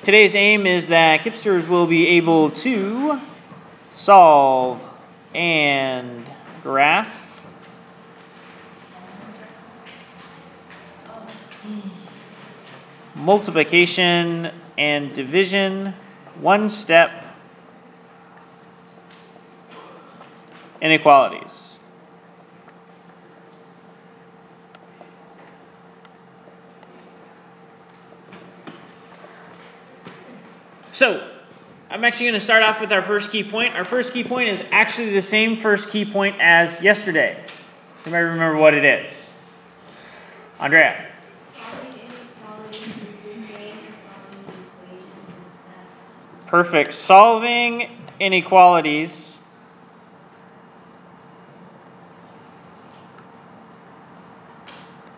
Today's aim is that Kipsters will be able to solve and graph multiplication and division one-step inequalities. So, I'm actually going to start off with our first key point. Our first key point is actually the same first key point as yesterday. Anybody remember what it is? Andrea. Perfect. Solving inequalities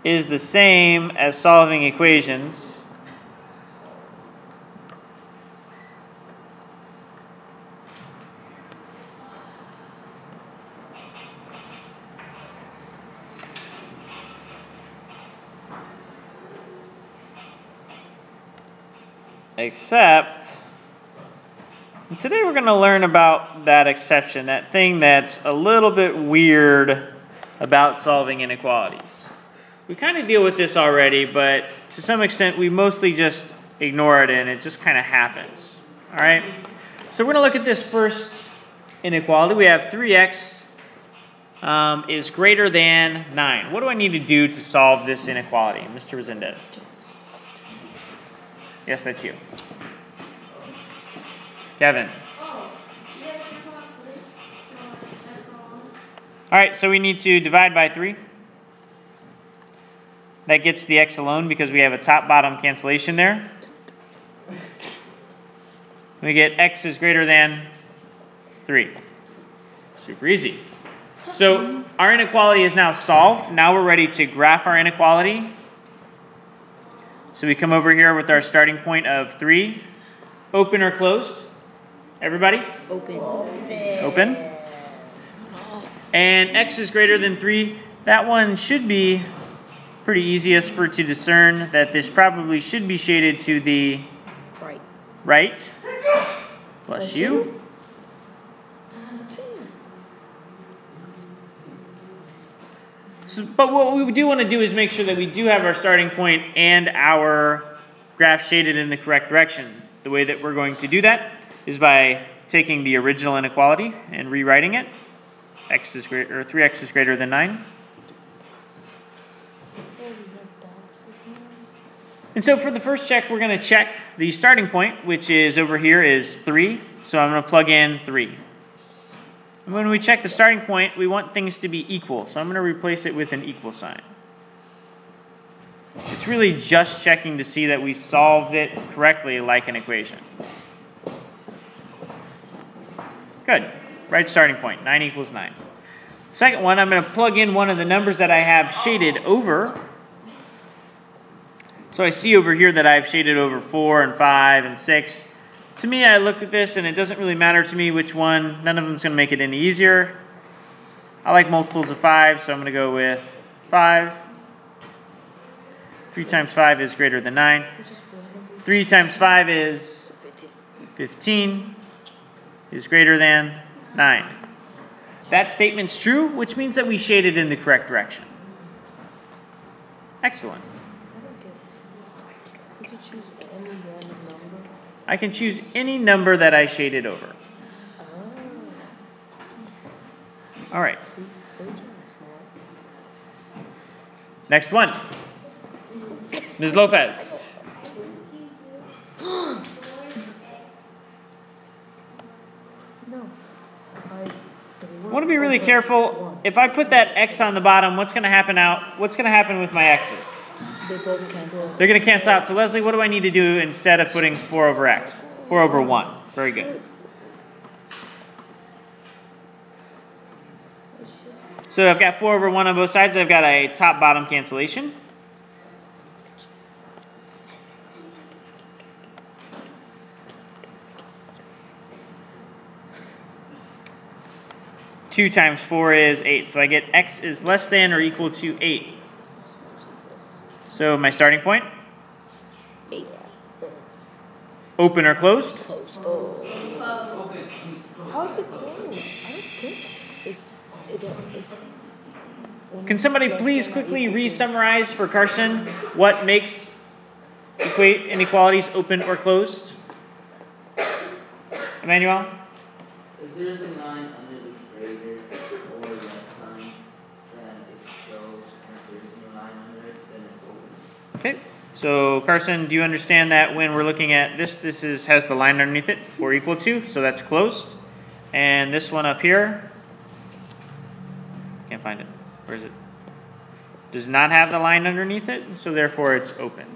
is the same as solving equations. Except, today we're going to learn about that exception, that thing that's a little bit weird about solving inequalities. We kind of deal with this already, but to some extent we mostly just ignore it and it just kind of happens. All right? So we're going to look at this first inequality. We have 3x is greater than 9. What do I need to do to solve this inequality? Mr. Resendez. Yes, that's you. Kevin. All right, so we need to divide by 3. That gets the x alone because we have a top-bottom cancellation there. We get x is greater than 3. Super easy. So our inequality is now solved. Now we're ready to graph our inequality. So we come over here with our starting point of 3. Open or closed? Everybody? Open. Open. And x is greater than 3. That one should be pretty easiest for to discern that this probably should be shaded to the right. Bless you. So, but what we do want to do is make sure that we do have our starting point and our graph shaded in the correct direction. The way that we're going to do that is by taking the original inequality and rewriting it. X is greater, or 3x is greater than 9. And so for the first check, we're going to check the starting point, which is over here is 3. So I'm going to plug in 3. And when we check the starting point, we want things to be equal. So I'm going to replace it with an equal sign. It's really just checking to see that we solved it correctly like an equation. Good. Right starting point. 9 equals 9. Second one, I'm going to plug in one of the numbers that I have shaded over. So I see over here that I've shaded over 4 and 5 and 6. To me, I look at this and it doesn't really matter to me which one. None of them is going to make it any easier. I like multiples of 5, so I'm going to go with 5. 3 times 5 is greater than 9. 3 times 5 is 15 is greater than 9. That statement's true, which means that we shaded in the correct direction. Excellent. I can choose any number that I shaded over. All right. Next one. Ms. Lopez. I want to be really careful. If I put that x on the bottom, what's going to happen out? What's going to happen with my x's? They both cancel. They're going to cancel out. So Leslie, what do I need to do instead of putting 4 over x? 4 over 1. Very good. So I've got 4 over 1 on both sides. I've got a top-bottom cancellation. Two times 4 is 8. So I get x is less than or equal to 8. So my starting point? 8. Open or closed? Closed. Oh. How's it closed? I don't think it's. Can somebody please quickly re-summarize for Carson what makes inequalities open or closed? Emmanuel? If there's a line under the greater or less sign, then it's closed, and if there's no line under it, then it's open. Okay. So Carson, do you understand that when we're looking at this has the line underneath it, or equal to, so that's closed. And this one up here, can't find it. Where is it? Does not have the line underneath it, so therefore it's open.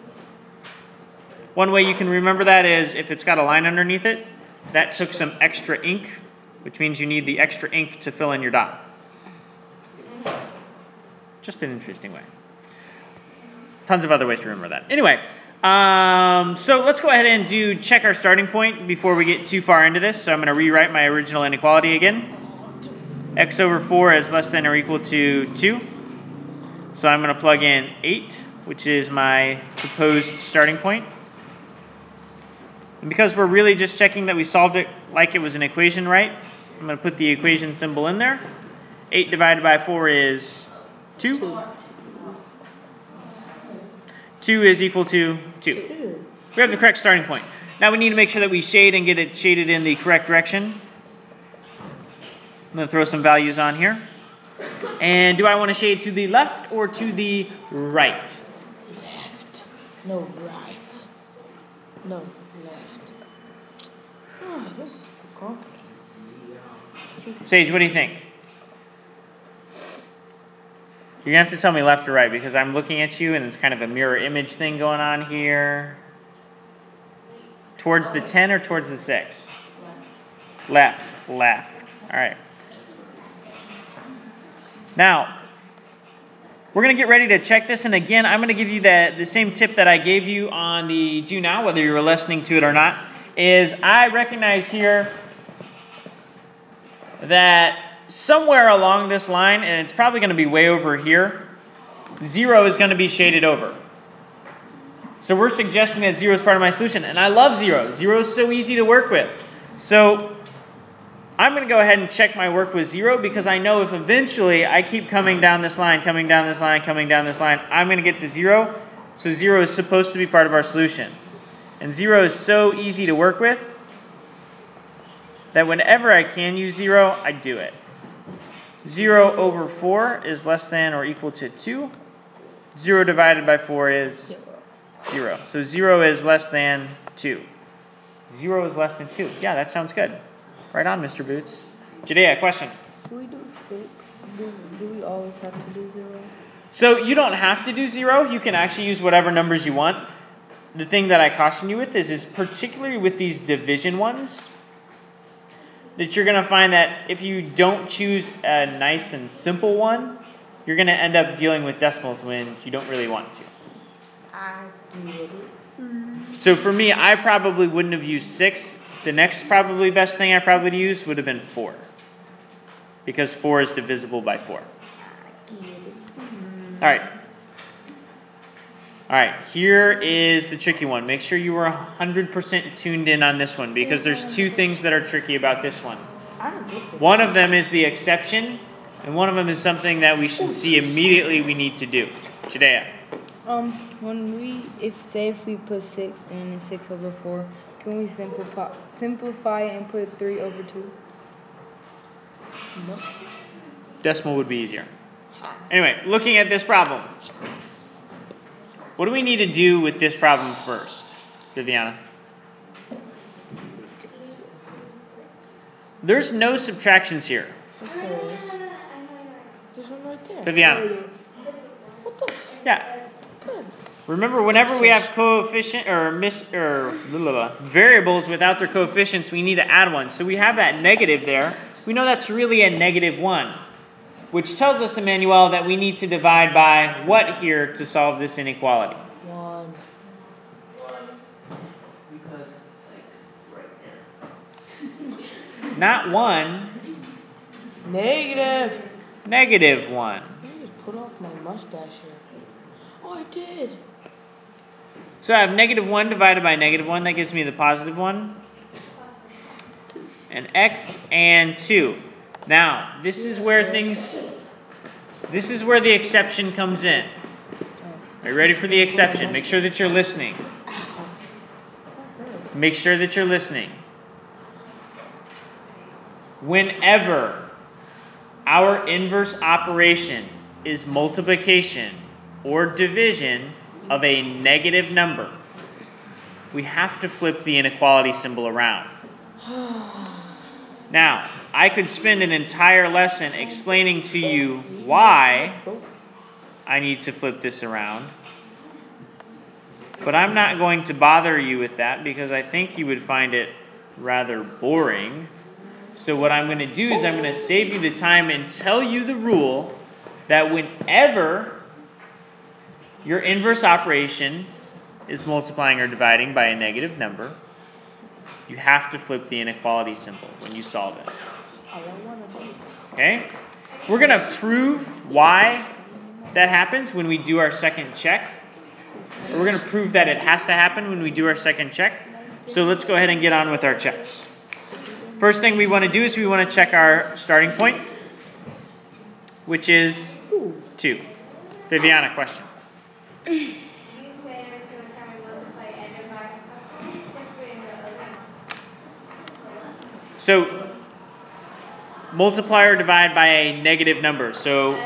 One way you can remember that is if it's got a line underneath it, that took some extra ink, which means you need the extra ink to fill in your dot. Just an interesting way. Tons of other ways to remember that. Anyway, so let's go ahead and check our starting point before we get too far into this. So I'm going to rewrite my original inequality again. X over 4 is less than or equal to 2. So I'm going to plug in 8, which is my proposed starting point. And because we're really just checking that we solved it like it was an equation, right? I'm going to put the equation symbol in there. 8 divided by 4 is 2. 2 is equal to 2. We have the correct starting point. Now we need to make sure that we shade and get it shaded in the correct direction. I'm going to throw some values on here. And do I want to shade to the left or to the right? Left. No, right. No, left. Oh, this is too complicated. Sage, what do you think? You're going to have to tell me left or right because I'm looking at you and it's kind of a mirror image thing going on here. Towards the 10 or towards the 6? Left. Left. All right. Now, we're going to get ready to check this. And again, I'm going to give you the same tip that I gave you on the do now, whether you were listening to it or not, is I recognize here that somewhere along this line, and it's probably going to be way over here, 0 is going to be shaded over. So we're suggesting that 0 is part of my solution. And I love 0. 0 is so easy to work with. So I'm going to go ahead and check my work with 0 because I know if eventually I keep coming down this line, coming down this line, coming down this line, I'm going to get to 0. So 0 is supposed to be part of our solution. And 0 is so easy to work with that whenever I can use 0, I do it. 0 over 4 is less than or equal to 2. 0 divided by 4 is 0. So 0 is less than 2. 0 is less than 2. Yeah, that sounds good. Right on, Mr. Boots. Judea, question? Do we do 6? Do we always have to do 0? So you don't have to do 0. You can actually use whatever numbers you want. The thing that I caution you with is particularly with these division ones, that you're going to find that if you don't choose a nice and simple one, you're going to end up dealing with decimals when you don't really want to. I get it. So for me, I probably wouldn't have used 6. The next probably best thing I probably used would have been 4. Because 4 is divisible by 4. All right. All right, here is the tricky one. Make sure you are 100% tuned in on this one because there's 2 things that are tricky about this one. One of them is the exception, and one of them is something that we should see immediately we need to do. Judea. If we put 6 and it's 6 over 4, can we simplify and put 3 over 2? No. Decimal would be easier. Anyway, looking at this problem. What do we need to do with this problem first, Viviana? There's no subtractions here. There's one right there. Viviana. What the? Yeah. Good. Remember, whenever we have coefficient or variables without their coefficients, we need to add one. So we have that negative there. We know that's really a -1, which tells us, Emmanuel, that we need to divide by what here to solve this inequality? 1. Because it's like right there. Not 1. Negative. -1. I just put off my mustache here. Oh, I did. So I have -1 divided by -1. That gives me the positive 1. And x and 2. Now, this is where the exception comes in. Are you ready for the exception? Make sure that you're listening. Make sure that you're listening. Whenever our inverse operation is multiplication or division of a negative number, we have to flip the inequality symbol around. Now, I could spend an entire lesson explaining to you why I need to flip this around, but I'm not going to bother you with that because I think you would find it rather boring. So what I'm going to do is I'm going to save you the time and tell you the rule that whenever your inverse operation is multiplying or dividing by a negative number, you have to flip the inequality symbol when you solve it. Okay? We're going to prove why that happens when we do our second check. We're going to prove that it has to happen when we do our second check. So let's go ahead and get on with our checks. First thing we want to do is we want to check our starting point, which is 2. Viviana, question. So, multiply or divide by a negative number. So,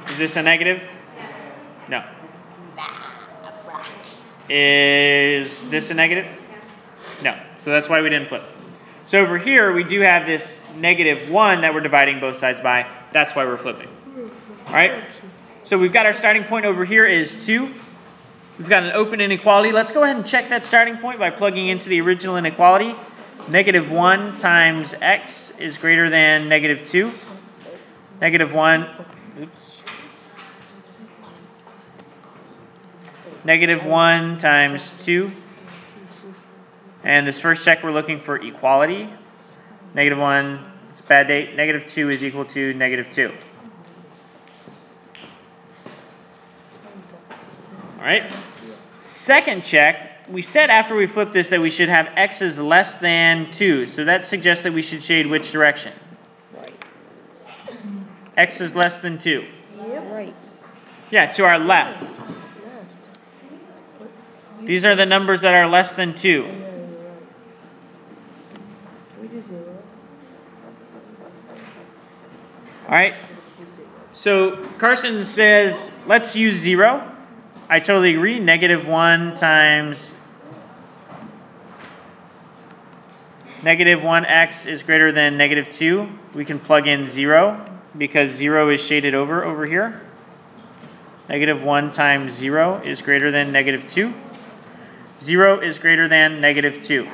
is this a negative? No. Is this a negative? No. So that's why we didn't flip. So over here, we do have this -1 that we're dividing both sides by. That's why we're flipping. All right? So we've got our starting point over here is 2. We've got an open inequality. Let's go ahead and check that starting point by plugging into the original inequality. -1 times x is greater than -2. -1, oops. -1 times 2. And this first check, we're looking for equality. -1, it's a bad date. -2 is equal to -2. All right. Second check, we said after we flip this that we should have x is less than 2. So that suggests that we should shade which direction? X is less than 2. Right. Yeah, to our left. These are the numbers that are less than 2. All right. So Carson says, let's use 0. I totally agree. -1 times -1x is greater than -2. We can plug in 0 because 0 is shaded over here. -1 times 0 is greater than -2. 0 is greater than -2.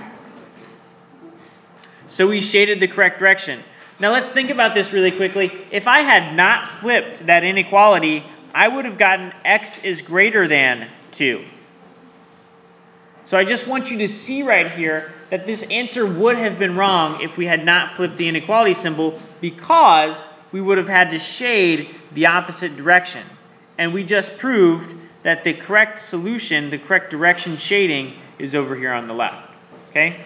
So we shaded the correct direction. Now let's think about this really quickly. If I had not flipped that inequality, I would have gotten x is greater than 2. So I just want you to see right here that this answer would have been wrong if we had not flipped the inequality symbol because we would have had to shade the opposite direction. And we just proved that the correct solution, the correct direction shading, is over here on the left. Okay?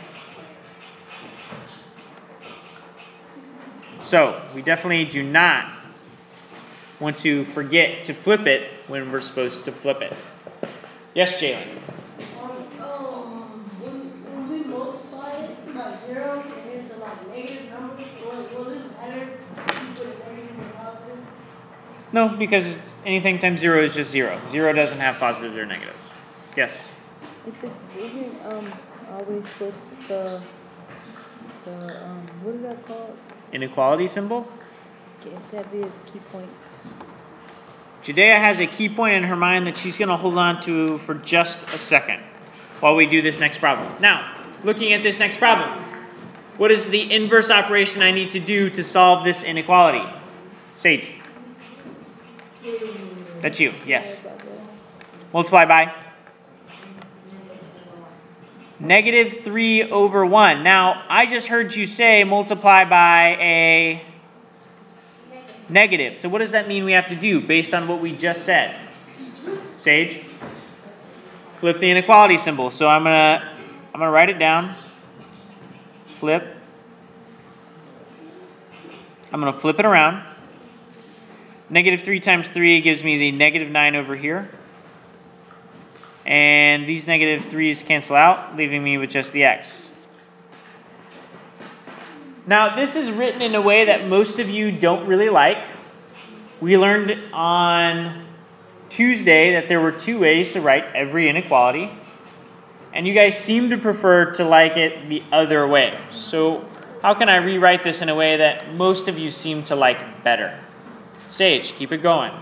So we definitely do not want to forget to flip it when we're supposed to flip it. Yes, Jalen? When we multiply it by 0 and it's a negative number, will it matter if you put a negative or positive? No, because anything times 0 is just 0. 0 doesn't have positives or negatives. Yes? Isn't always flip the what is that called? Inequality symbol? Can't that be a key point? Judea has a key point in her mind that she's going to hold on to for just a second while we do this next problem. Now, looking at this next problem, what is the inverse operation I need to do to solve this inequality? Sage. That's you, yes. Multiply by? -3/1. Now, I just heard you say multiply by a negative. So what does that mean we have to do based on what we just said? Sage? flip the inequality symbol. So I'm gonna write it down. Flip. I'm gonna flip it around. Negative 3 times 3 gives me the negative 9 over here. And these negative 3's cancel out, leaving me with just the x. Now, this is written in a way that most of you don't really like. We learned on Tuesday that there were 2 ways to write every inequality. And you guys seem to prefer to like it the other way. So how can I rewrite this in a way that most of you seem to like better? Sage, keep it going.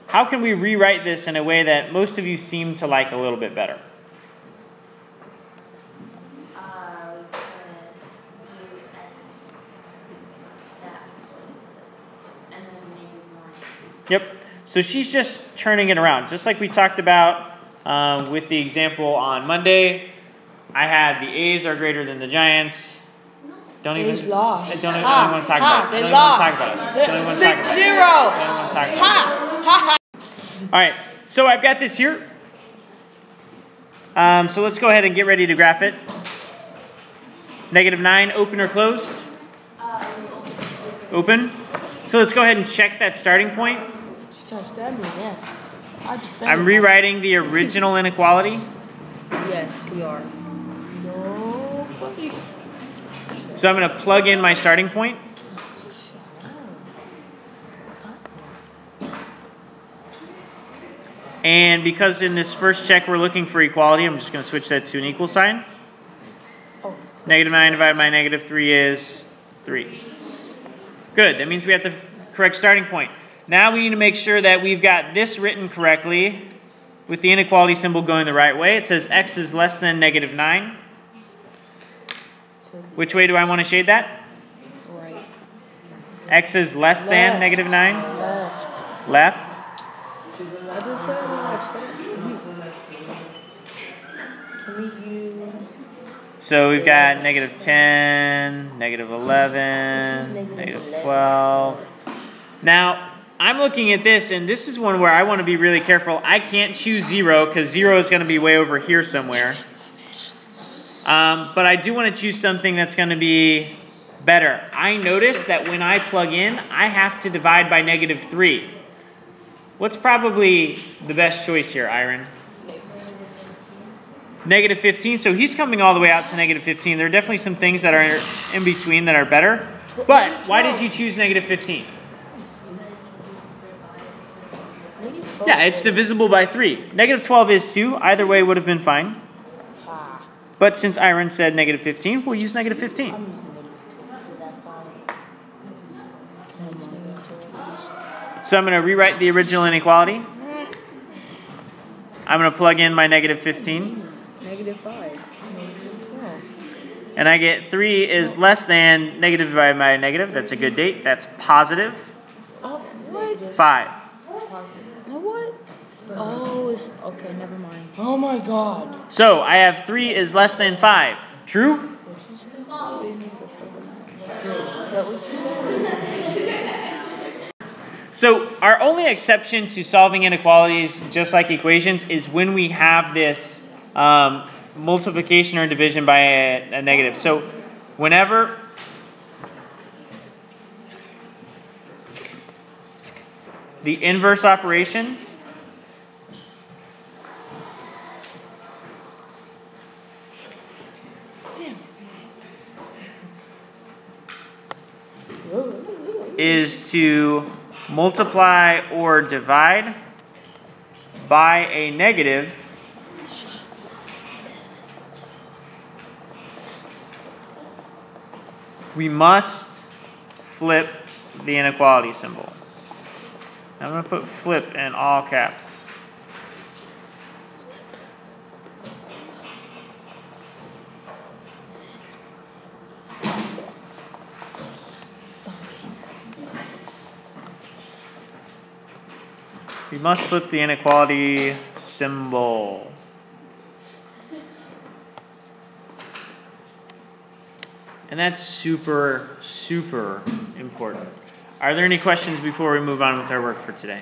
How can we rewrite this in a way that most of you seem to like a little bit better? Yep. So she's just turning it around. Just like we talked about with the example on Monday, I had the A's are greater than the Giants. Don't even lost. Don't even want to talk about it. Don't even want to talk about it. Don't even want to talk about it. 6-0. Don't even want to talk about it. All right. So I've got this here. So let's go ahead and get ready to graph it. Negative 9, open or closed? Open. So let's go ahead and check that starting point. I'm rewriting the original inequality. Yes, we are. No. So I'm going to plug in my starting point. And because in this first check we're looking for equality, I'm just going to switch that to an equal sign. Negative 9 divided by negative 3 is 3. Good. That means we have the correct starting point. Now we need to make sure that we've got this written correctly with the inequality symbol going the right way. It says x is less than negative 9. Which way do I want to shade that? Right. X is less than negative 9? Left. Left? I just said left. Can we use... So we've got negative 10, negative 11, negative 12. Now, I'm looking at this, and this is one where I want to be really careful. I can't choose 0, because 0 is going to be way over here somewhere. But I do want to choose something that's going to be better. I notice that when I plug in, I have to divide by negative 3. What's probably the best choice here, Iron? Negative 15. So he's coming all the way out to negative 15. There are definitely some things that are in between that are better. But why did you choose negative 15? Yeah, it's divisible by 3. Negative 12 is 2. Either way would have been fine. But since Iron said negative 15, we'll use negative 15. So I'm going to rewrite the original inequality. I'm going to plug in my negative 15. Negative 5. Negative 12. And I get 3 is less than negative divided by negative. That's a good date. That's positive. What? 5. What? Oh, it's... Okay, never mind. Oh my god. So I have 3 is less than 5. True? So our only exception to solving inequalities, just like equations, is when we have this multiplication or division by a negative. So whenever the inverse operation is to multiply or divide by a negative, we must flip the inequality symbol. I'm going to put flip in all caps. We must flip the inequality symbol. And that's super, super important. Are there any questions before we move on with our work for today?